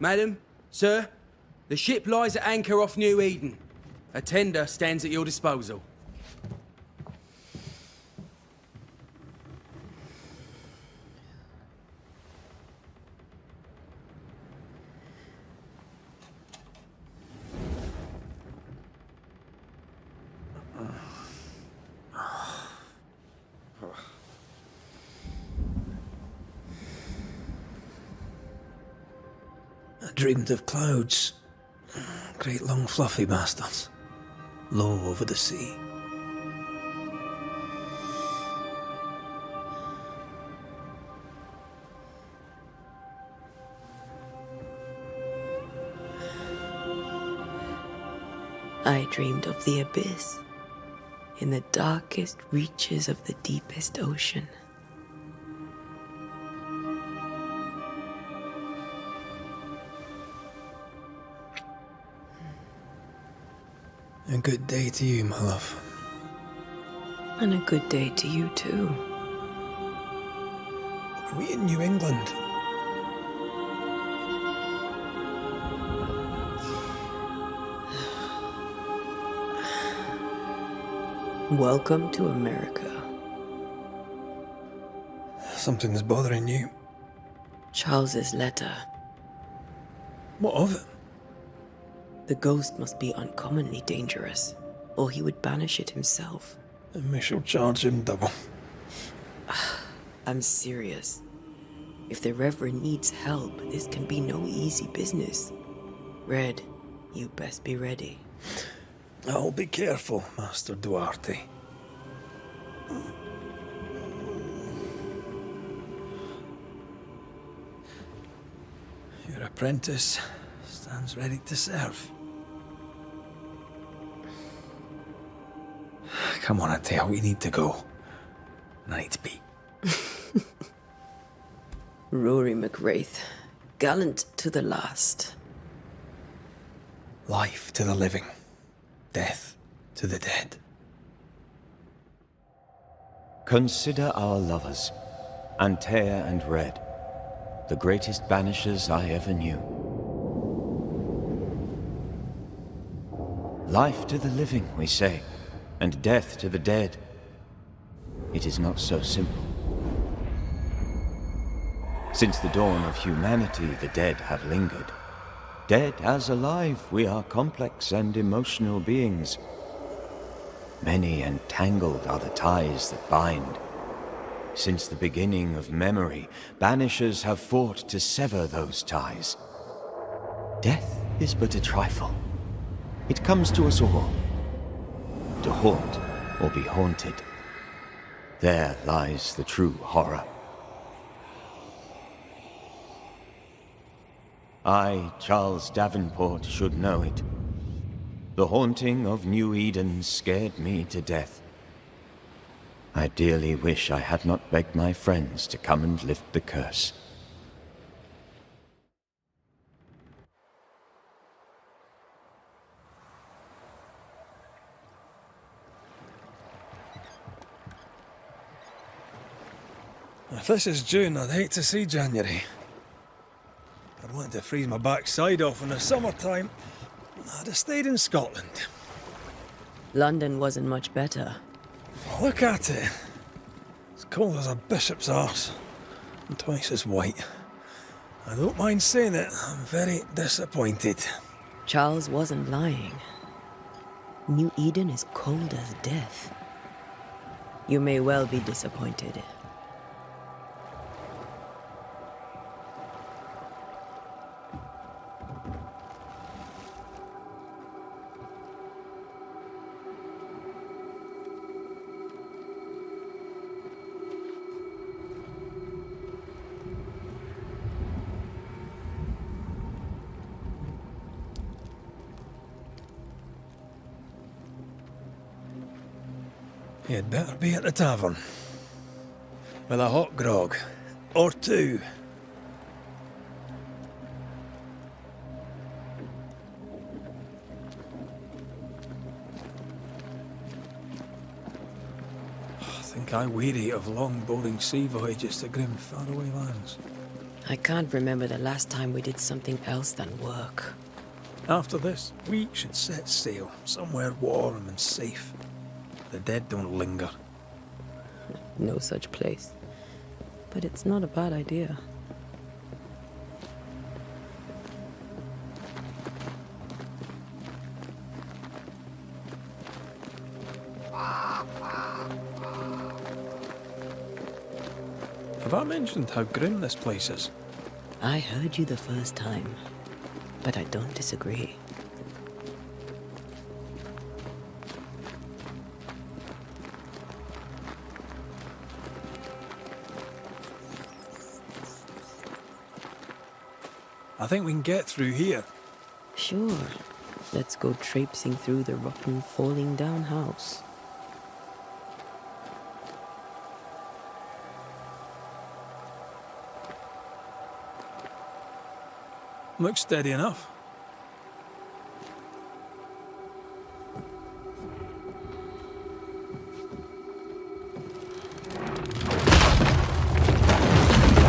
Madam, sir, the ship lies at anchor off New Eden. A tender stands at your disposal. I dreamed of clouds. Great long fluffy bastards. Low over the sea. I dreamed of the abyss, in the darkest reaches of the deepest ocean. A good day to you, my love. And a good day to you too. Are we in New England? Welcome to America. Something's bothering you. Charles's letter. What of it? The ghost must be uncommonly dangerous, or he would banish it himself. And we shall charge him double. I'm serious. If the Reverend needs help, this can be no easy business. Red, you best be ready. I'll be careful, Master Duarte. Your apprentice stands ready to serve. Come on, Atea, we need to go. I need to be. Rory McWraith, gallant to the last. Life to the living, death to the dead. Consider our lovers, Antea and Red, the greatest banishers I ever knew. Life to the living, we say, and death to the dead. It is not so simple. Since the dawn of humanity, the dead have lingered. Dead as alive, we are complex and emotional beings. Many and tangled are the ties that bind. Since the beginning of memory, banishers have fought to sever those ties. Death is but a trifle. It comes to us all. To haunt or be haunted. There lies the true horror. I, Charles Davenport, should know it. The haunting of New Eden scared me to death. I dearly wish I had not begged my friends to come and lift the curse. If this is June, I'd hate to see January. I'd want to freeze my backside off in the summertime. I'd have stayed in Scotland. London wasn't much better. Look at it. It's cold as a bishop's arse. And twice as white. I don't mind saying it, I'm very disappointed. Charles wasn't lying. New Eden is cold as death. You may well be disappointed. You'd better be at the tavern. With a hot grog. Or two. I think I weary of long, boring sea voyages to grim, faraway lands. I can't remember the last time we did something else than work. After this, we should set sail somewhere warm and safe. The dead don't linger. No such place. But it's not a bad idea. Have I mentioned how grim this place is? I heard you the first time, but I don't disagree. I think we can get through here. Sure. Let's go traipsing through the rotten, falling down house. Looks steady enough.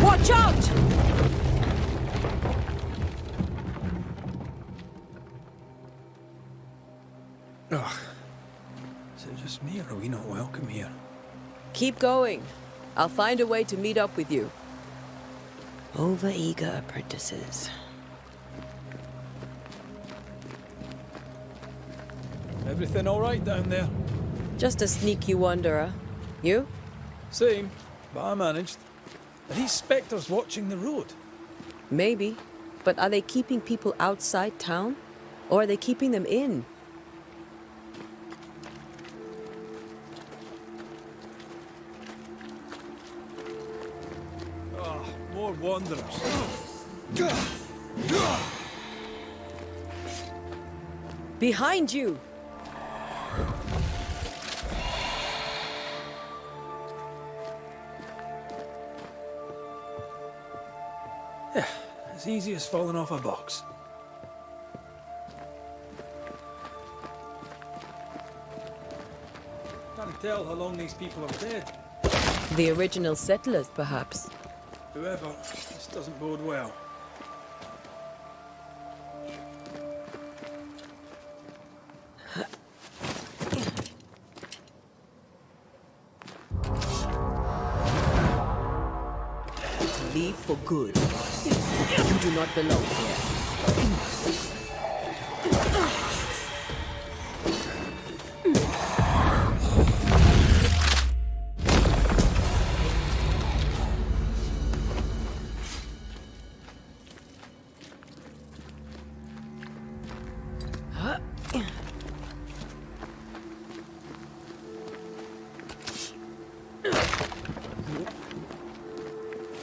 Watch out! Ugh. Is it just me, or are we not welcome here? Keep going. I'll find a way to meet up with you. Over-eager apprentices. Everything all right down there? Just a sneaky wanderer. You? Same, but I managed. Are these spectres watching the road? Maybe. But are they keeping people outside town? Or are they keeping them in? Ah, more wanderers. Behind you! Yeah, as easy as falling off a box. Can't tell how long these people are dead. The original settlers, perhaps. Whoever, this doesn't bode well. Leave for good. You do not belong here.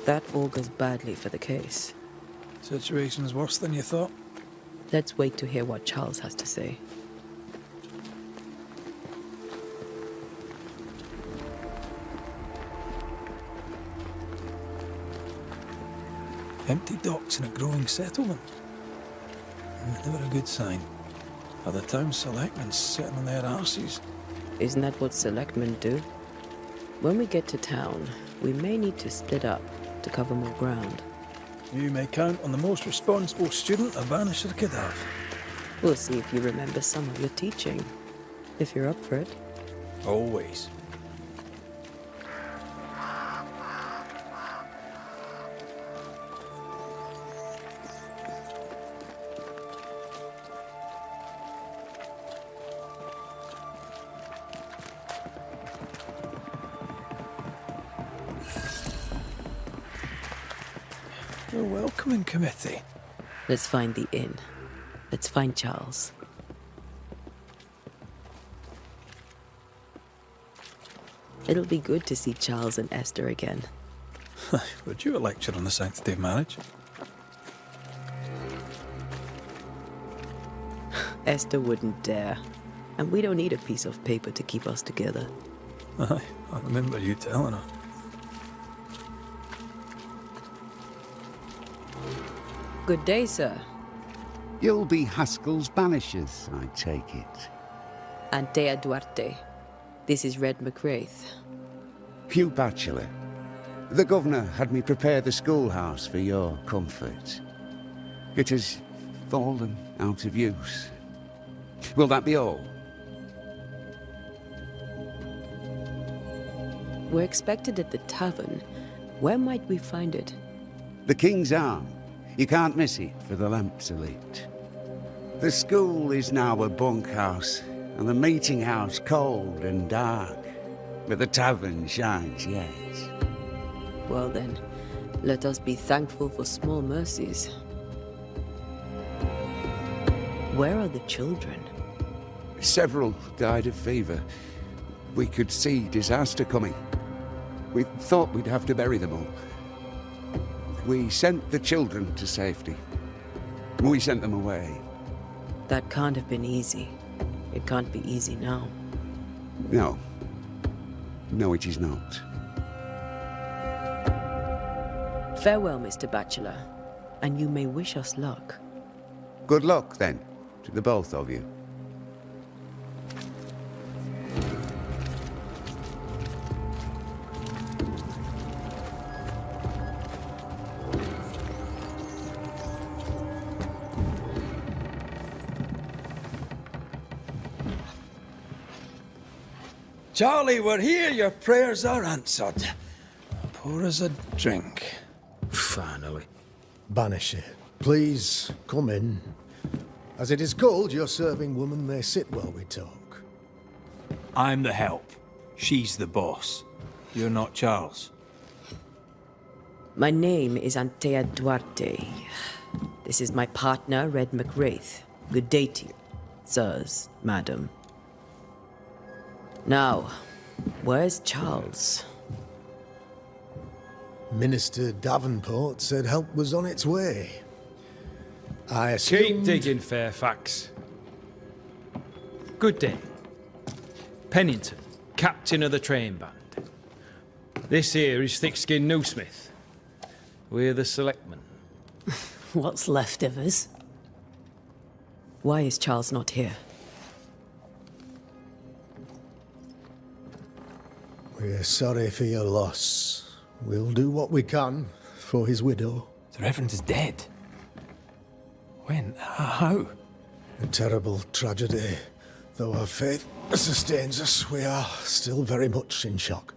That augurs badly for the case. Situation's worse than you thought. Let's wait to hear what Charles has to say. Empty docks in a growing settlement. Never a good sign. Are the town selectmen sitting on their arses? Isn't that what selectmen do? When we get to town, we may need to split up to cover more ground. You may count on the most responsible student a Banisher could have. We'll see if you remember some of your teaching. If you're up for it. Always. A welcoming committee. Let's find the inn. Let's find Charles. It'll be good to see Charles and Esther again. Would you a lecture on the sanctity of marriage? Esther wouldn't dare. And we don't need a piece of paper to keep us together. Aye, I remember you telling her. Good day, sir. You'll be Haskell's Banishers, I take it. Antea Duarte. This is Red McWraith. Hugh Batchelor. The governor had me prepare the schoolhouse for your comfort. It has fallen out of use. Will that be all? We're expected at the tavern. Where might we find it? The King's Arm. You can't miss it, for the lamps are lit. The school is now a bunkhouse, and the meeting house cold and dark. But the tavern shines yet. Well then, let us be thankful for small mercies. Where are the children? Several died of fever. We could see disaster coming. We thought we'd have to bury them all. We sent the children to safety. We sent them away. That can't have been easy. It can't be easy now. No. No, it is not. Farewell, Mr. Bachelor, and you may wish us luck. Good luck, then, to the both of you. Charlie, we're here. Your prayers are answered. Pour us a drink. Finally. Banisher, please come in. As it is cold, your serving woman may sit while we talk. I'm the help. She's the boss. You're not Charles. My name is Antea Duarte. This is my partner, Red McWraith. Good day to you, sirs, madam. Now, where's Charles? Minister Davenport said help was on its way. I assumed... Keep digging, Fairfax. Good day. Pennington, captain of the train band. This here is thick-skinned Newsmith. We're the selectmen. What's left of us? Why is Charles not here? We're sorry for your loss. We'll do what we can for his widow. The Reverend is dead. When? How? A terrible tragedy. Though our faith sustains us, we are still very much in shock.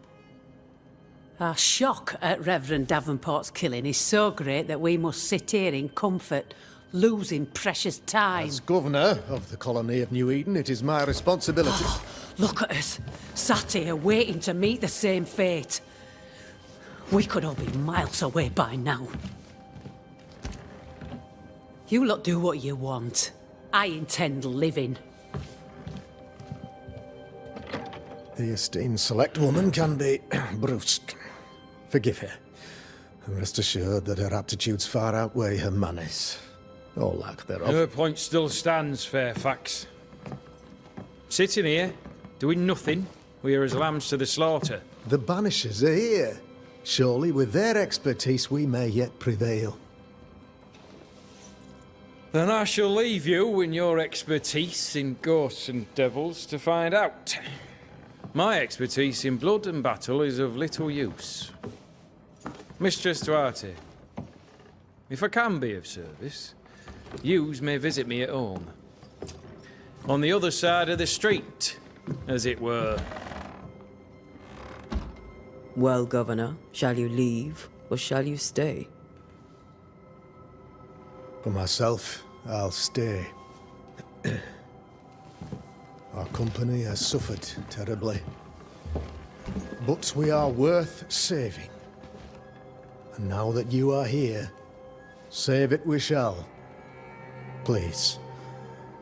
Our shock at Reverend Davenport's killing is so great that we must sit here in comfort, losing precious time. As governor of the colony of New Eden, it is my responsibility... Look at us, sat here waiting to meet the same fate. We could all be miles away by now. You lot do what you want. I intend living. The esteemed select woman can be brusque. Forgive her. And rest assured that her aptitudes far outweigh her manners. Or lack thereof. Her point still stands, Fairfax. Sitting here, doing nothing, we're as lambs to the slaughter. The Banishers are here. Surely with their expertise we may yet prevail. Then I shall leave you and your expertise in ghosts and devils to find out. My expertise in blood and battle is of little use. Mistress Duarte, if I can be of service, yous may visit me at home. On the other side of the street, as it were. Well, Governor, shall you leave or shall you stay? For myself, I'll stay. Our company has suffered terribly. But we are worth saving. And now that you are here, save it we shall. Please,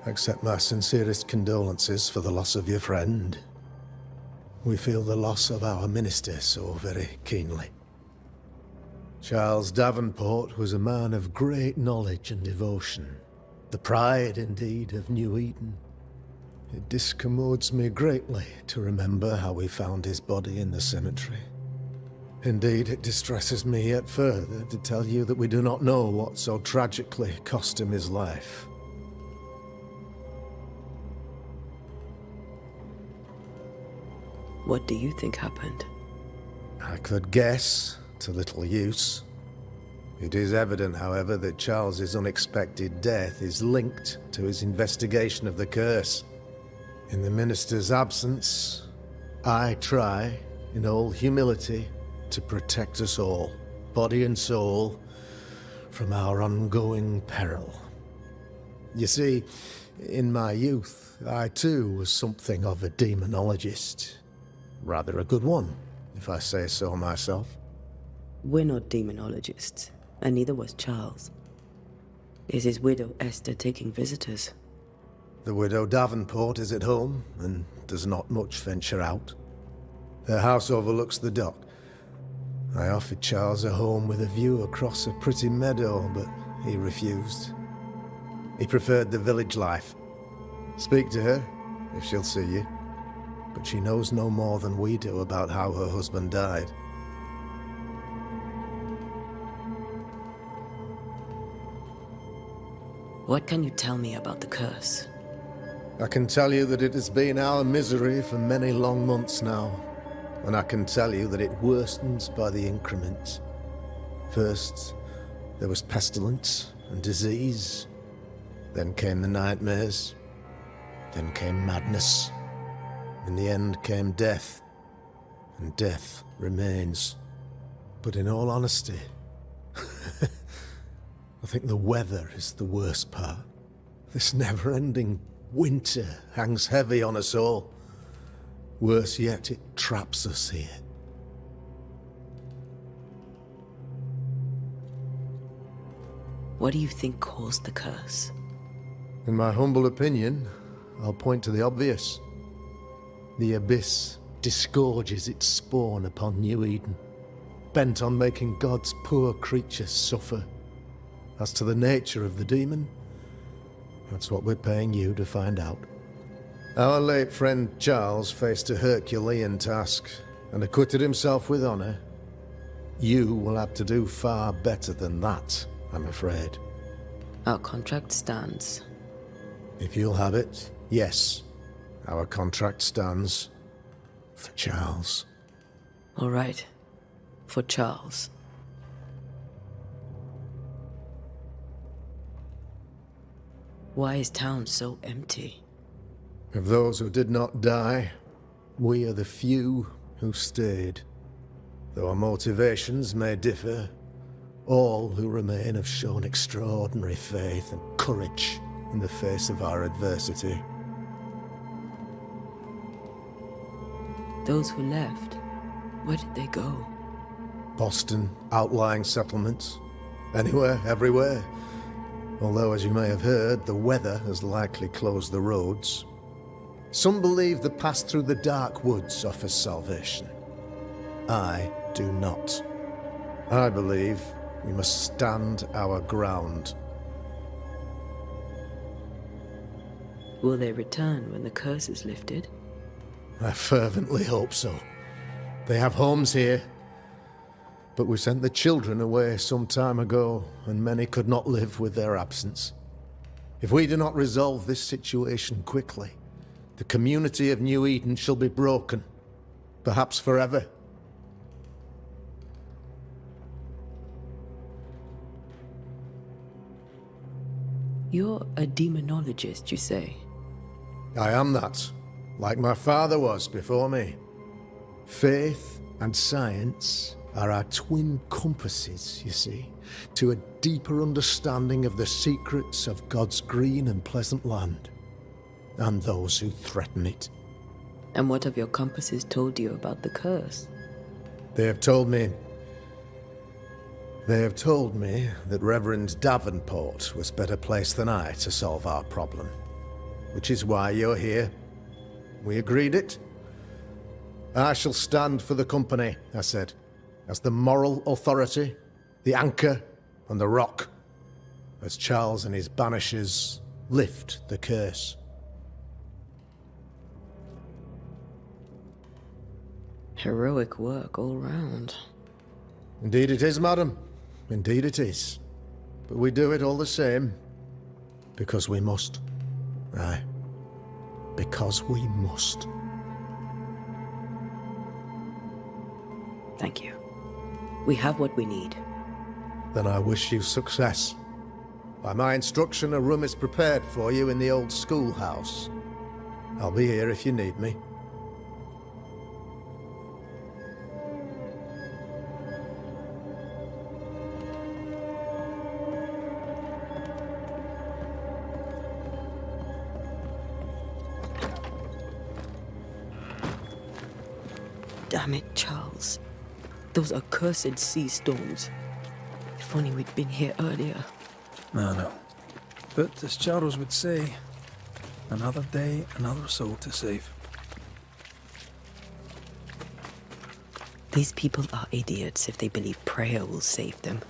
accept my sincerest condolences for the loss of your friend. We feel the loss of our minister so very keenly. Charles Davenport was a man of great knowledge and devotion. The pride, indeed, of New Eden. It discommodes me greatly to remember how we found his body in the cemetery. Indeed, it distresses me yet further to tell you that we do not know what so tragically cost him his life. What do you think happened? I could guess, to little use. It is evident, however, that Charles's unexpected death is linked to his investigation of the curse. In the minister's absence, I try, in all humility, to protect us all, body and soul, from our ongoing peril. You see, in my youth, I too was something of a demonologist. Rather a good one, if I say so myself. We're not demonologists, and neither was Charles. Is his widow Esther taking visitors? The widow Davenport is at home, and does not much venture out. Her house overlooks the dock. I offered Charles a home with a view across a pretty meadow, but he refused. He preferred the village life. Speak to her, if she'll see you. But she knows no more than we do about how her husband died. What can you tell me about the curse? I can tell you that it has been our misery for many long months now. And I can tell you that it worstens by the increments. First, there was pestilence and disease. Then came the nightmares. Then came madness. In the end came death. And death remains. But in all honesty, I think the weather is the worst part. This never-ending winter hangs heavy on us all. Worse yet, it traps us here. What do you think caused the curse? In my humble opinion, I'll point to the obvious. The abyss disgorges its spawn upon New Eden, bent on making God's poor creatures suffer. As to the nature of the demon, that's what we're paying you to find out. Our late friend Charles faced a Herculean task and acquitted himself with honor. You will have to do far better than that, I'm afraid. Our contract stands. If you'll have it, yes. Our contract stands for Charles. All right. For Charles. Why is town so empty? Of those who did not die, we are the few who stayed. Though our motivations may differ, all who remain have shown extraordinary faith and courage in the face of our adversity. Those who left, where did they go? Boston, outlying settlements. Anywhere, everywhere. Although, as you may have heard, the weather has likely closed the roads. Some believe the path through the dark woods offers salvation. I do not. I believe we must stand our ground. Will they return when the curse is lifted? I fervently hope so. They have homes here. But we sent the children away some time ago, and many could not live with their absence. If we do not resolve this situation quickly, the community of New Eden shall be broken, perhaps forever. You're a demonologist, you say? I am that, like my father was before me. Faith and science are our twin compasses, you see, to a deeper understanding of the secrets of God's green and pleasant land, and those who threaten it. And what have your compasses told you about the curse? They have told me that Reverend Davenport was better placed than I to solve our problem. Which is why you're here. We agreed it. I shall stand for the company, I said, as the moral authority, the anchor, and the rock, as Charles and his Banishers lift the curse. Heroic work all round. Indeed it is, madam. Indeed it is. But we do it all the same. Because we must. Aye. Because we must. Thank you. We have what we need. Then I wish you success. By my instruction, a room is prepared for you in the old schoolhouse. I'll be here if you need me. Damn it, Charles. Those accursed sea storms. If only we'd been here earlier. No. But as Charles would say, another day, another soul to save. These people are idiots if they believe prayer will save them.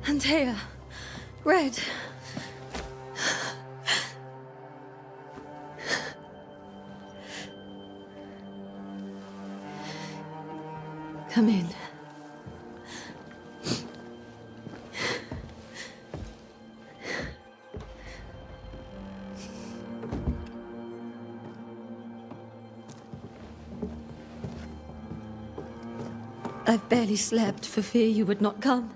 Antea, Red. Come in. I've barely slept for fear you would not come.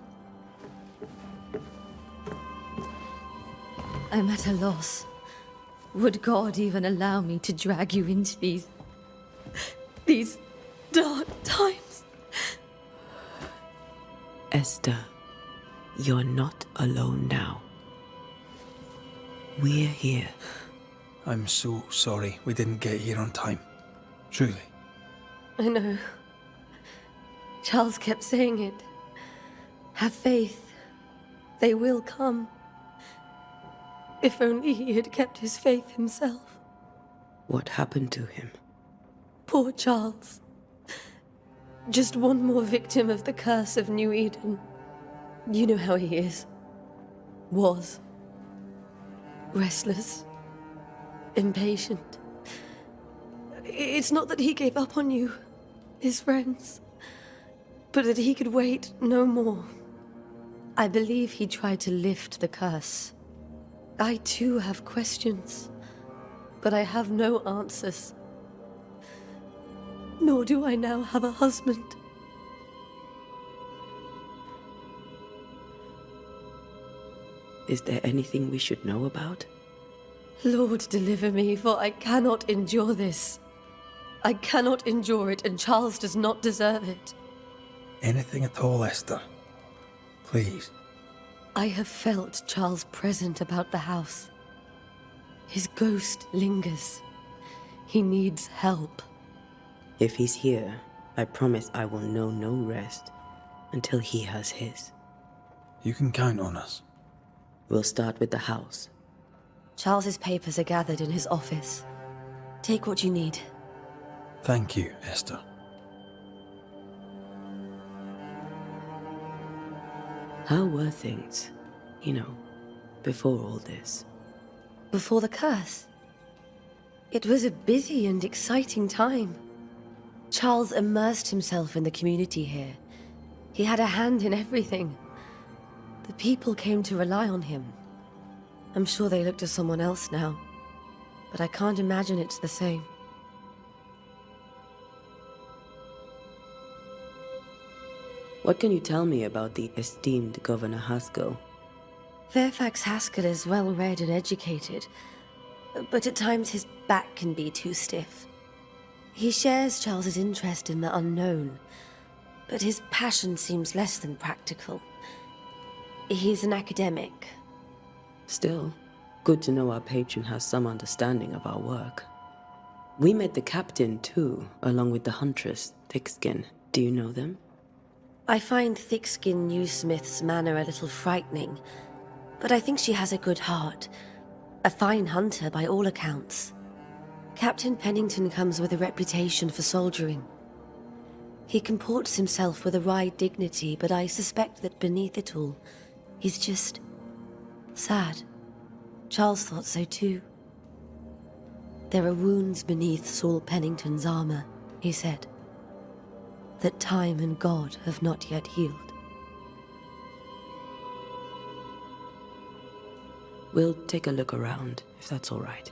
I'm at a loss. Would God even allow me to drag you into these dark times? Esther, you're not alone now. We're here. I'm so sorry we didn't get here on time. Truly. I know. Charles kept saying it. Have faith. They will come. If only he had kept his faith himself. What happened to him? Poor Charles. Just one more victim of the curse of New Eden. You know how he is. Was. Restless. Impatient. It's not that he gave up on you, his friends, but that he could wait no more. I believe he tried to lift the curse. I too have questions, but I have no answers. Nor do I now have a husband. Is there anything we should know about? Lord, deliver me, for I cannot endure this. I cannot endure it, and Charles does not deserve it. Anything at all, Esther. Please. I have felt Charles present about the house. His ghost lingers. He needs help. If he's here, I promise I will know no rest until he has his. You can count on us. We'll start with the house. Charles's papers are gathered in his office. Take what you need. Thank you, Esther. How were things, before all this? Before the curse? It was a busy and exciting time. Charles immersed himself in the community here. He had a hand in everything. The people came to rely on him. I'm sure they look to someone else now, but I can't imagine it's the same. What can you tell me about the esteemed Governor Haskell? Fairfax Haskell is well-read and educated, but at times his back can be too stiff. He shares Charles's interest in the unknown, but his passion seems less than practical. He's an academic. Still, good to know our patron has some understanding of our work. We met the captain too, along with the huntress, Thickskin. Do you know them? I find Thickskin Newsmith's manner a little frightening, but I think she has a good heart. A fine hunter by all accounts. Captain Pennington comes with a reputation for soldiering. He comports himself with a wry dignity, but I suspect that beneath it all, he's just sad. Charles thought so too. There are wounds beneath Saul Pennington's armor, he said, that time and God have not yet healed. We'll take a look around, if that's all right.